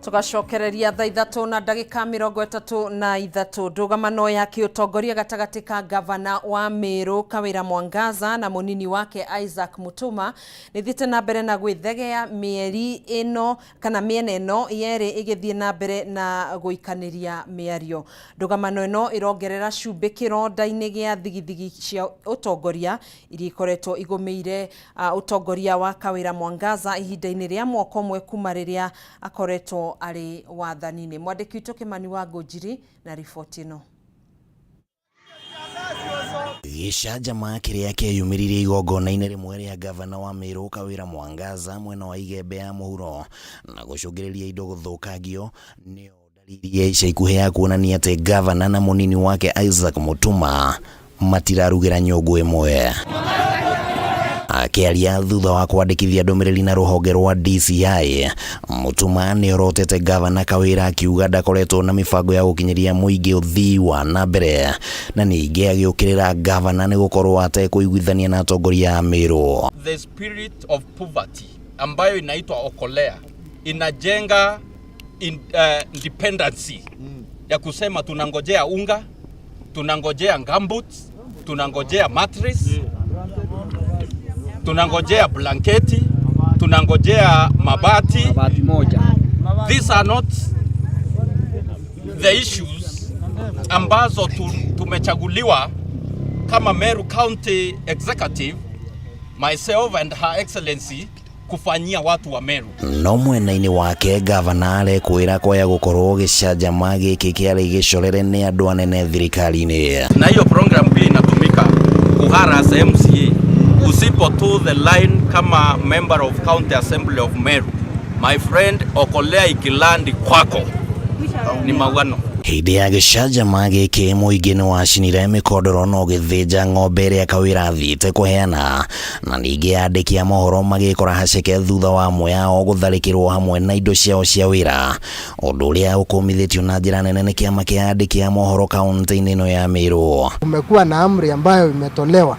Tugacokereria thaa 3 na ndagĩka 33 ndũgamano ya kĩũtongoria gatagatĩ ka gavana wa Meru Kawĩra Mwangaza na mũnini wake Isaac Mutuma nĩthiĩte na mbere na gwĩthegea mĩeri ĩno kana mĩena ĩno yerĩ ĩgĩthiĩ na mbere na gũikanĩria mĩario. Ndũgamano ĩno ĩrongerera cumbĩ kĩronda-inĩ gĩa thigithigi cia ũtongoria iria ikoretwo igũmĩire ũtongoria wa Kawĩra Mwangaza ihinda-inĩ rĩa mwaka ũmwe kuma rĩrĩa akoretwo ari wathanini. Mwandĩki witũ Kimani wa Ngũnjiri na riboti ĩno. Gĩcanjama kĩrĩa kĩeyumĩririe igongona-inĩ rĩmwe rĩa gavana wa Meru Kawĩra Mwangaza mwena wa Igembe ya Mohoro na gũcũngĩrĩria indo gũthũkangio nĩyo dalili ya ica ikuhĩ ya kuonania atĩ gavana na mũnini wake Isaac Mutuma matirarugĩra nyũngũ ĩmwe. Akiaria thutha wa kwandĩkithia ndũmĩrĩri na rũhonge rwa DCI, Mutuma nĩorotete gavana Kawĩra akiuga ndakoretwo na mĩbango ya gũkinyĩria mũingĩ ũthii wa na mbere na ningĩ agĩũkĩrĩra gavana nĩ gũkorwo atekũiguithania na atongoria a Meru. The spirit of poverty ambayo inaitwa Okolea inajenga dependency ya kusema tunangojea unga, tunangojea gumboots, tunangojea mattress, tunangojea blanketi, tunangojea mabati moja. These are not the issues ambazo tumechaguliwa kama Meru County Executive, myself and Her Excellency, kufanyia watu wa Meru. No mwena-inĩ wake gavana kwĩra kwaya gũkorwo gĩcanjama gĩkĩ kĩarĩ gĩcorere nĩ andũ anene thirikari-inĩ. Na hiyo program pia inatumika kuharass MCA. Usipo to the line kama member of County Assembly of Meru, my friend, Okolea ikilandi kwako ni mawano. Hĩndĩ ya gĩcanjama gĩkĩ mũingĩ nĩ wacinire mĩkondoro na ũgĩthĩnja ng'ombe ĩrĩa Kawĩra athiĩte kũheana, na ningĩ andĩki a mohoro magĩkora haceke thutha wa amwe ao gũtharĩkĩrwo hamwe na indo ciao cia wĩra, ũndũ ũrĩa ũkũmithĩtio na njĩra nene nĩ kĩama kĩa andĩki a mohoro kaunti-inĩ ĩno ya Meru. Kumekuwa na amri ambayo imetolewa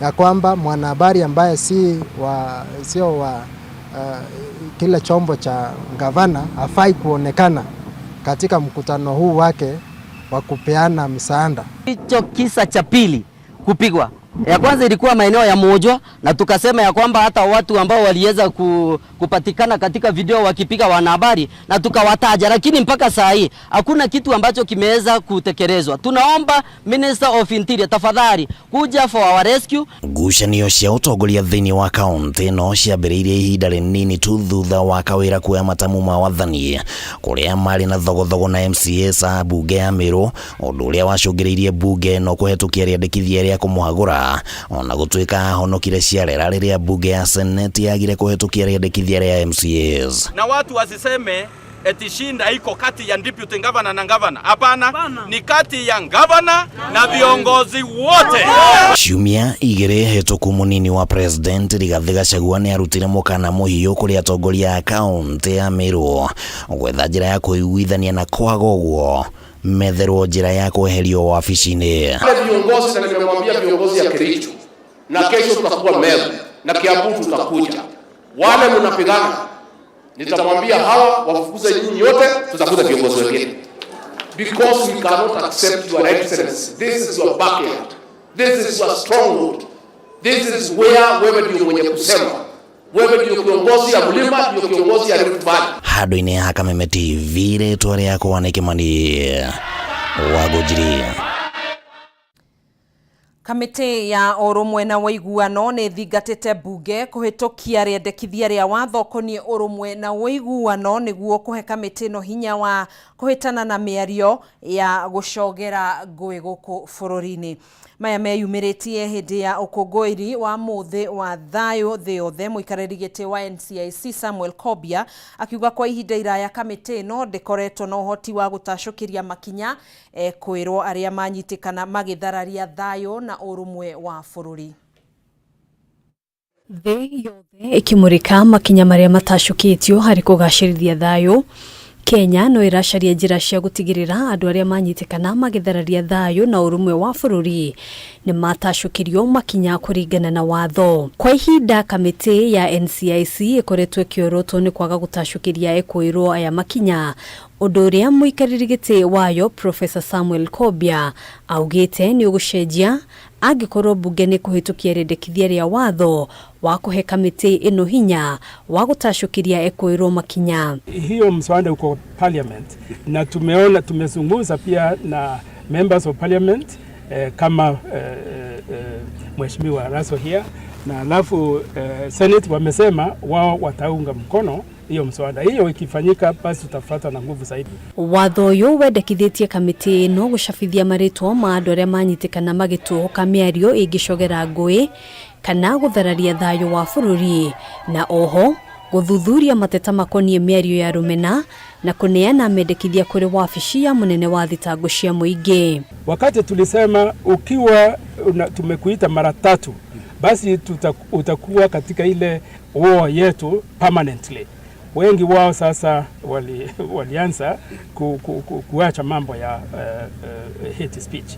ya kwamba mwanahabari ambaye sio wa kile chombo cha gavana hafai kuonekana katika mkutano huu wake wa kupeana msaada. Hicho kisa cha pili kupigwa. Ya kwanza ilikuwa maeneo ya Mojo na tukasema ya kwamba hata watu ambao waliweza kupatikana katika video wakipiga wanahabari na tukawataja, lakini mpaka saa hii hakuna kitu ambacho kimeweza kutekelezwa. Tunaomba Minister of Interior tafadhali kuja for our rescue. Ngucanio cia ũtongoria thĩinĩ wa kaunti no ciambĩrĩirie ihinda rĩnini tu thutha wa Kawĩra kuoya matamu ma wathani kũrĩa marĩ na thogothogo na MCAs a mbunge ya Meru, ũndũ ũrĩa wacũngĩrĩirie mbunge no kũhetũkia rĩandĩkithia rĩa kũmũhagũra ona gũtuĩka honokire ciarera rĩrĩa mbunge ya Senate yagire kũhetũkia rĩandĩkithia rĩa MCAs. Na watu wasiseme eti shinda iko kati ya deputy governor na governor. Hapana, ni kati ya governor na viongozi wote. Ciumia igĩrĩ hetũku mũnini wa president Rigathĩ Gachagua nĩ arutire mũkana mũhiũ kũrĩ atongoria a kaunti ya Meru gwetha njĩra ya kũiguithania na kwaga ũguo metherwo njĩra ya kweherio wabici-inĩ. Viongozi na nimemwambia viongozi ya Kericho na kesho tutakuwa Meru na Kiambu tutakuja. Wale mnapigana nitamwambia hawa wafukuze nyinyi yote, tutakuta viongozi wengine. Because we cannot accept your excellency. This is your backyard. This is your stronghold. This is where wewe ndio mwenye kusema. Wewe ndio kiongozi ya mlima, ndio kiongozi ya Rift Valley. Handũ-inĩ ya Kameme TV rĩtwa rĩakwa nĩ Kĩmani Wangũnjiri. Kamĩtĩ ya ũrũmwe na ũiguano nĩ thingatĩte mbunge kũhetũkia rĩendekithia rĩa watho ũkoniĩ ũrũmwe na ũiguano nĩguo kũhe kamĩtĩ ĩno hinya wa kũhĩtana na mĩario ya gũcogera ngũĩ gũkũ bũrũri-inĩ. Maya meyumĩrĩtie hĩndĩ ya ũkũngũĩri wa mũthĩ wa thayũ thĩ yothe. Mũikarĩri gĩtĩ wa NCIC Samuel Kobia akiuga kwa ihinda iraya kamĩtĩ ĩno ndĩkoretwo na ũhoti wa gũtacũkĩria makinya kwĩrwo arĩa manyitĩkana magĩthararia thayũ na ũrũmwe wa bũrũri. Thĩ yothe ĩkĩmũrĩka makinya marĩa matacũkĩtio harĩ kũgacĩrithia thayũ, Kenya no ĩracaria njĩra cia gũtigĩrĩra andũ arĩa manyitĩkana magĩthararia thayũ na ũrũmwe wa bũrũri nĩ matacũkĩrio makinya kũringana na watho. Kwa ihinda kamĩtĩ ya NCIC ĩkoretwo ĩkĩorotwo nĩ kwaga gũtacũkĩria kwĩrwo aya makinya, ũndũ ũrĩa mũikarĩri gĩtĩ wayo Professor Samuel Kobia augĩte nĩ ũgũcenjia angĩkorwo mbunge nĩ kũhetũkia rĩendekithia rĩa watho wa kũhe kamĩtĩ ĩno hinya wa gũtacũkĩria kwĩrwo makinya. Hiyo mswada uko parliament na tumezungumza pia na members of parliament kama Mheshimiwa Raso here na alafu Senate wamesema wao wataunga mkono hiyo mswada. Hiyo ikifanyika basi tutafuata na nguvu zaidi. Watho uyu wendekithĩtie kamĩtĩ ĩno gũcabithia marĩtwa ma andũ arĩa manyitikana magĩtũũka mĩario ĩngĩcogera ngũĩ kana gũthararia thayũ wa bũrũri, na oho gũthuthuria mateta makoniĩ mĩario ya rũmena na kũneana mendekithia kũrĩ wabici ya mũnene wa thitango cia mũingĩ. Wakati tulisema ukiwa tumekuita mara 3 basi utakuwa katika ile war yetu permanently. Wengi wao sasa walianza kuacha mambo ya hate speech.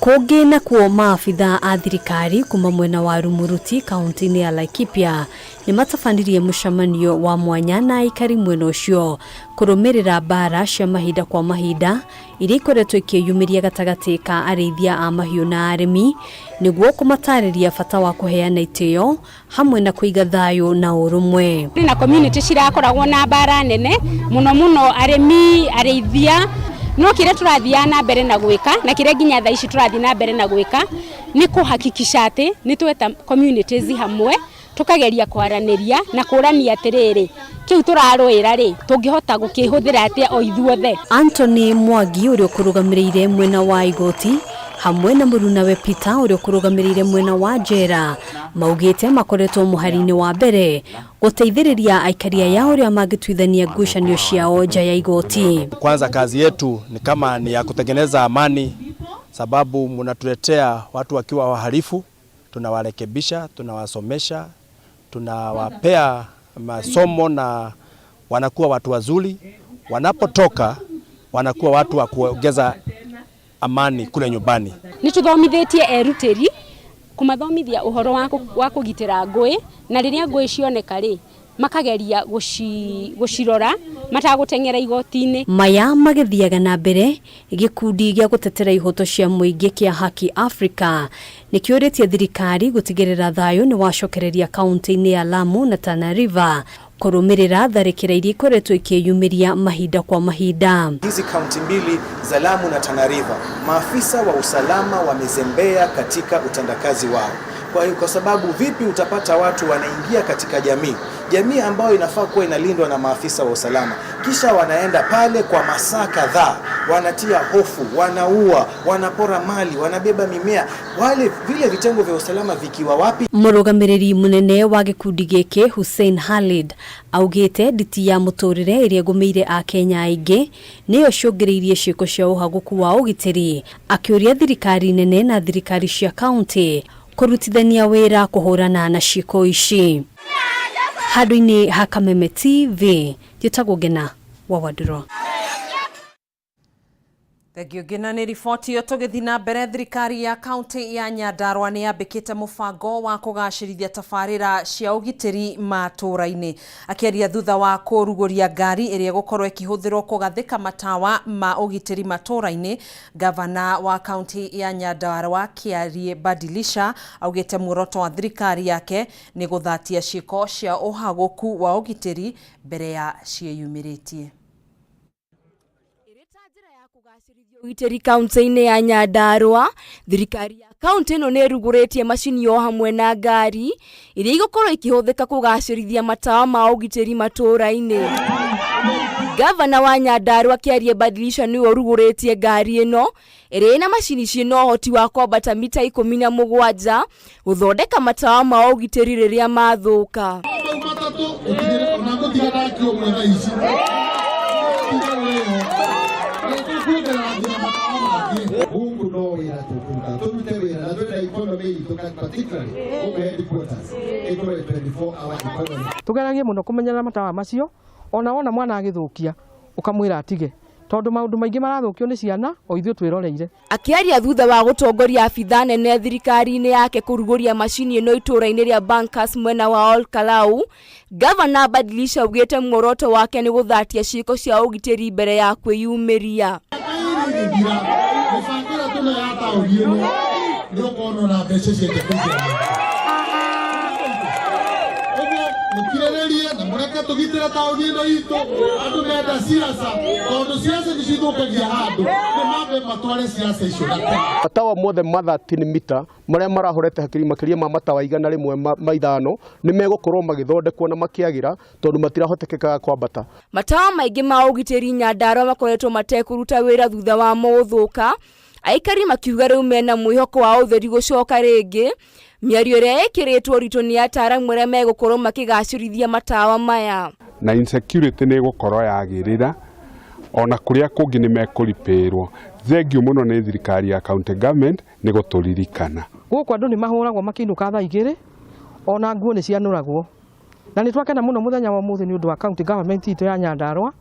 Kũngĩ na kuo maabitha a thirikari kuma mwena wa Rumuruti kaunti-inĩ ya Laikipia nĩ matabanirie mũcemanio wa mwanya na aikari mwena ũcio kũrũmĩrĩra mbara cia mahinda kwa mahinda iria ikoretwo ikĩyumĩria gatagatĩ ka arĩithia a mahiũ na arĩmi nĩguo kũmatarĩria bata wa kũheana itĩo hamwe na kũiga thayũ na ũrũmwe. Na community cirakoragwo na mbara nene mũno arĩmi arĩithia no kire turathia na mbere na gwika na kire nginya thaa ici turathia na mbere na gwika ni kuhakikisha ati ni tweta communities hamwe tukageria kwaranĩria na kũrania atiriri kiu turarũira ri tungihota gukihũthira atia o ithuothe. Anthony Mwangi ũrĩa ũkũrũgamĩrĩire mwena wa igoti hamwe na mũrunawe Peter ũrĩa ũkũrũgamĩrĩire mwena wa njera maugĩte makoretwo mũhari-inĩ wa mbere gũteithĩrĩria aikaria yao arĩa mangĩtuithania ngucanio ciao nja ya igoti. Kwanza kazi yetu ni kama ni ya kutengeneza amani, sababu mnatuletea watu wakiwa wahalifu, tunawarekebisha, tunawasomesha, tunawapea masomo na wanakuwa watu wazuri, wanapotoka wanakuwa watu wa kuongeza amani kule nyumbani. Nituthomithitie eruteri kumathomithia uhoro wa kugitira ngui na riria ngui cioneka ri makageria gucirora matagutengera igoti-ini. Maya magithiaga na mbere gikundi gĩa gutetera ihoto cia mũingĩ kia Haki Africa nikiũrĩtie thirikari gutigĩrĩra thayũ ni wacokereria kaunti-inĩ ya Lamu na Tana River kũrũmĩrĩra tharĩkĩra iria ikoretwo ikĩyumĩria mahinda kwa mahinda. Hizi kaunti mbili za Lamu na Tana River, maafisa wa usalama wamezembea katika utendakazi wao. Kwa sababu vipi utapata watu wanaingia katika jamii ambayo inafaa kuwa inalindwa na maafisa wa usalama, kisha wanaenda pale kwa masaa kadhaa, wanatia hofu, wanaua, wanapora mali, wanabeba mimea, wale vile vitengo vya usalama vikiwa wapi? Mũrũgamĩrĩri mũnene wa gĩkundi gĩkĩ Hussein Khalid augĩte nditi ya mũtũrĩre ĩrĩa gũmĩire a Kenya aingĩ nĩyo cũngĩrĩirie ciĩko cia ũhagũku wa ũgitĩri, akĩũria thirikari nene na thirikari cia kaunti kũrutithania wĩra kũhũrana na ciĩko ici. Handũ-inĩ ha Kameme TV, njĩtagwo Ngena wa Waduro. Thegio Ngena nĩ riboti yo tũgĩthiĩ na mbere. Thirikari ya kaunti ya Nyandarua nĩ yambĩkĩte mũbango wa kũgacĩrithia tabarĩra cia ũgitĩri matũũra-inĩ. Akĩaria thutha wa kũrugũria ngari ĩrĩa gũkorwo ĩkĩhũthĩrwo kũgathĩka matawa ma ũgitĩri matũũra-inĩ, gavana wa kaunti ya Nyandarua Kiarie Badilisha augĩte muoroto wa thirikari yake nĩ gũthatia ciĩko cia ũhagũku wa ũgitĩri mbere ya ciĩyumĩrĩtie. Ũgitĩri kaunti-inĩ ya Nyandarua, thirikari ya kaunti ĩno nĩ ĩrugũrĩtie macini o hamwe na ngari iria igũkorwo ikĩhũthĩka kũgacĩrithia matawa ma ũgitĩri matũũra-inĩ. Gavana wa Nyandarua Kiarie Badilisha nĩwe ũrugũrĩtie ngari ĩno ĩrĩa ĩna macini ciĩna ũhoti wa kwambata mita 17 gũthondeka matawa ma ũgitĩri rĩrĩa mathũka. Tugeragie muno kumenyera matawa macio ona mwana agithukia ukamwira atige tondu maundu maingi marathukio ni ciana o ithuĩ twĩroreire. Akĩaria thutha wa gũtongoria abitha nene thirikari-inĩ yake kũrugũria macini ĩno itũũra-inĩ rĩa Bankas mwena wa Olkalau, Gavana Badilisha augĩte muoroto wake nĩ gũthatia ciĩko cia ũgitĩri mbere ya kwĩyumĩria. mureke tugitire tauni ino itu andu menda siasa tondu siasa nicithukagia handu ni mambe matware siasa icio matawa mothe ma 13 mita maria marahorete hakiri makiria ma matawa igana rimwe maithano ni megukorwo magithondekwo na makiagira tondu matirahotekeka kwambata. Matawa maingi ma ugitiri Nyandarua makoretwo matekuruta wira thutha wa mothuka, aikari makiuga riu mena mwihoko wa utheri gucoka ringi. Miario ria ikiritwo rito ni ataramu aria megukorwo makigacirithia matawa maya. Na insecurity ni gukorwo yagirira ona kuria kungi ni mekuripirwo. Thengio muno ni thirikari ya county government ni guturirikana. Guku andu ni mahuragwo makinuka thaa igiri ona nguo ni cianuragwo. Na ni twakena muno muthenya wa muthi ni undu wa county government itu ya Nyandarua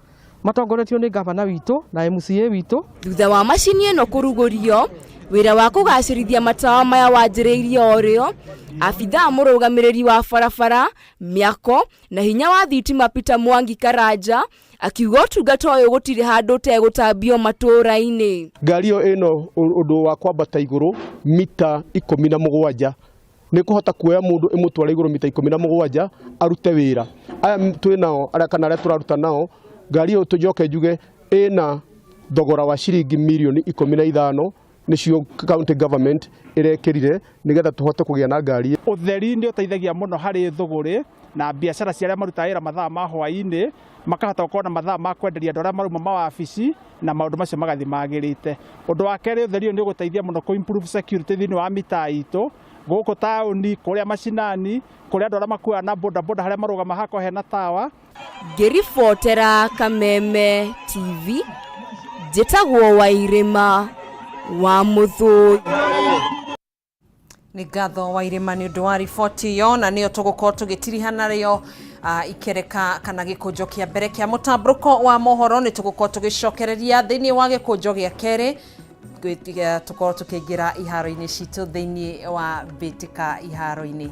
matongoretio ni gavana witu na MCA witu. Thutha wa macini ino kurugurio, wira wa kugacirithia matawa maya wanjiriirie orio, abitha murugamiriri wa barabara, miako na hinya wa thitima Peter Mwangi Karanja akiuga utungata uyu gutiri handu tegutambio matura-ini. Ngari ino undu wa kwambata iguru mita 17 ni kuhota kuoya mundu imutwara iguru mita 17 arute wira. Aya twinao aria kana aria turaruta nao ngari iyo tujoke njuge ina thogora wa ciringi milioni 15 nicio county government irekirire nigetha tuhote kugia na ngari. Utheri ndio teithagia muno hari thuguri na biashara cia aria maruta wira mathaa ma hwaini makahota gukorwo na mathaa ma kwenderia andu aria maruma mawabici na maundu macio magathi magirite. Undu wa keri utheri ni guteithia muno ku improve security thini wa mitaa itu guku tauni kuria macinani kuria andu aria makua na boda boda haria marugama hako hena tawa. Ngiribotera Kameme TV njitagwo Wairima wa Muthui. Ni ngatho Wairima ni undu wa riboti yo na niyo tugukorwo tugitirihana rio ikereka kana gikunjo kia mbere kia mutamburuko wa mohoro ni tugukorwo tugicokereria thiini wa gikunjo gia keri tukorwo tukiingira iharo-ini citu thiini wa bitika iharo-ini.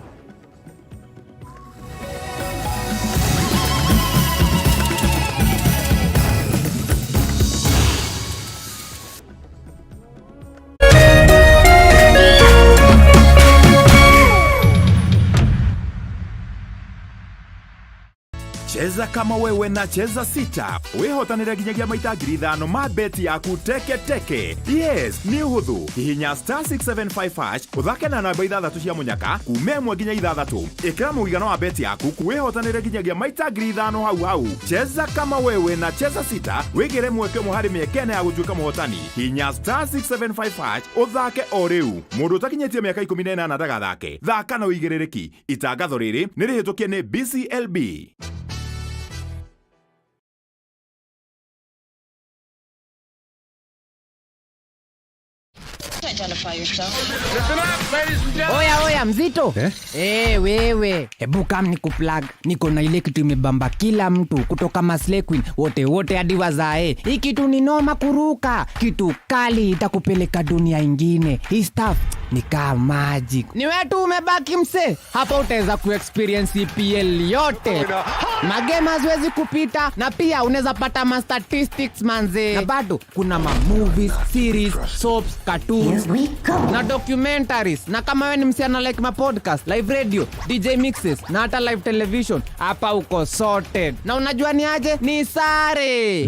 Cheza kama wewe na cheza sita. Wihotanire nginyagia maita 5,000 ma beti yaku teke teke. Yes, ni uhuthu. Hihinya *675# uthake na namba 6 cia munyaka kume 1 nginya 6. Ikira muigana wa beti yaku kuwihotanire nginyagia maita 5,000 hau. Cheza kama wewe na cheza sita. Wigire mweke muhari miekene ya gutuika muhotani. Hihinya *675# uthake o riu. Mundu utakinyetie miaka 18 ndagathake. Thaka na uigirereki. Itangatho riri ni rihitukie ni BCLB. Oya mzito wewe hebu kam nikuplug, niko na ile kitu imebamba kila mtu kutoka Maslay Queen wote hadi wazae. Hii kitu ni noma kuruka, kitu kali itakupeleka dunia ingine. Hii stuff ni kama magic. Ni wewe tu umebaki mse, hapa utaweza kuexperience EPL yote, magame haziwezi kupita, na pia unaweza pata ma statistics manze, na bado kuna ma movies, series, soaps, cartoons na documentaries. Na kama wewe ni msiana like ma podcast, live radio, DJ mixes na hata live television, hapa uko sorted. Na unajua ni aje? Ni sare.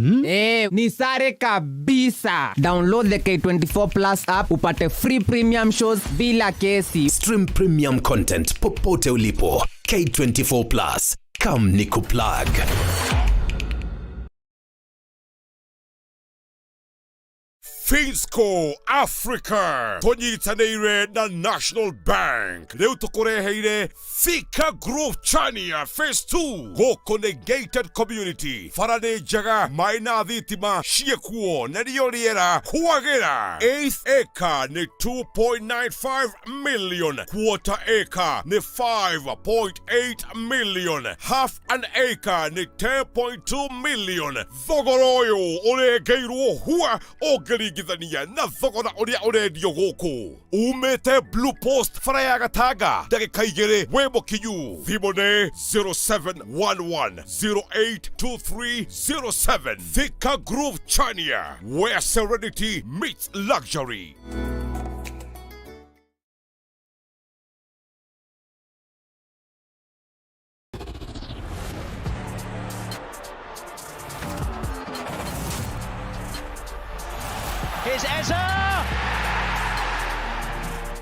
Ni sare kabisa. Download the K24 Plus app upate free premium shows bila kesi. Stream premium content popote ulipo. K24 Plus. Come nikuplug. Finsco Africa tonyitanire na National Bank leo tukureheire Thika Grove Chania Phase 2 goko ne gated community farade jaga maina thitima ciekuo na rio riera kwagera. 8th acre ni 2.95 million, quarter acre ni 5.8 million, half an acre ni 10.2 million. Thogoroyo uregeirwo hua ogeri githania na thogora uria urendio guku. Umete Blue Post faraya gataga ndagika igiri we mukinyu. Thimone 0711082307. Thika Grove Chania, where serenity meets luxury.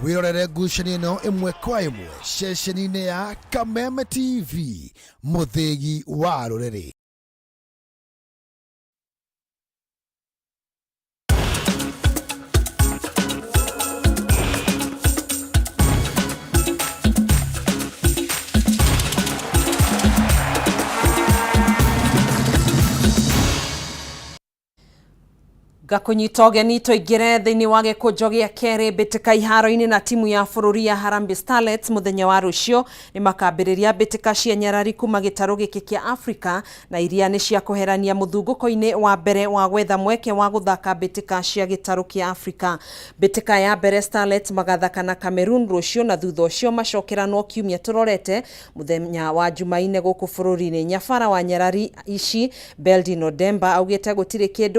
Wirorere ngucanio ĩno ĩmwe kwa ĩmwe ceceni-inĩ ya Kameme TV, mũthĩgi wa rũrĩrĩ. Gakunyita ũgeni tũingĩre thĩinĩ wa gĩkũnjo gĩa kerĩ mbĩtĩka iharo-inĩ na timu ya bũrũri ya Harambee Starlets mũthenya wa rũciũ nĩ makambĩrĩria mbĩtĩka cia nyarari kuma gĩtarũ gĩkĩ kĩa Afrika na iria nĩ cia kũherania mũthungũko-inĩ wa mbere wa gwetha mweke wa gũthaka mbĩtĩka cia gĩtarũ kĩa Afrika. Mbĩtĩka ya mbere Starlets magathaka na Cameroon rũciũ na thutha ũcio macokeranwo kiumia tũrorete mũthenya wa Jumaine gũkũ bũrũri-inĩ. Nyabara wa nyarari ici Beldin Odemba augĩte gũtirĩ kĩndũ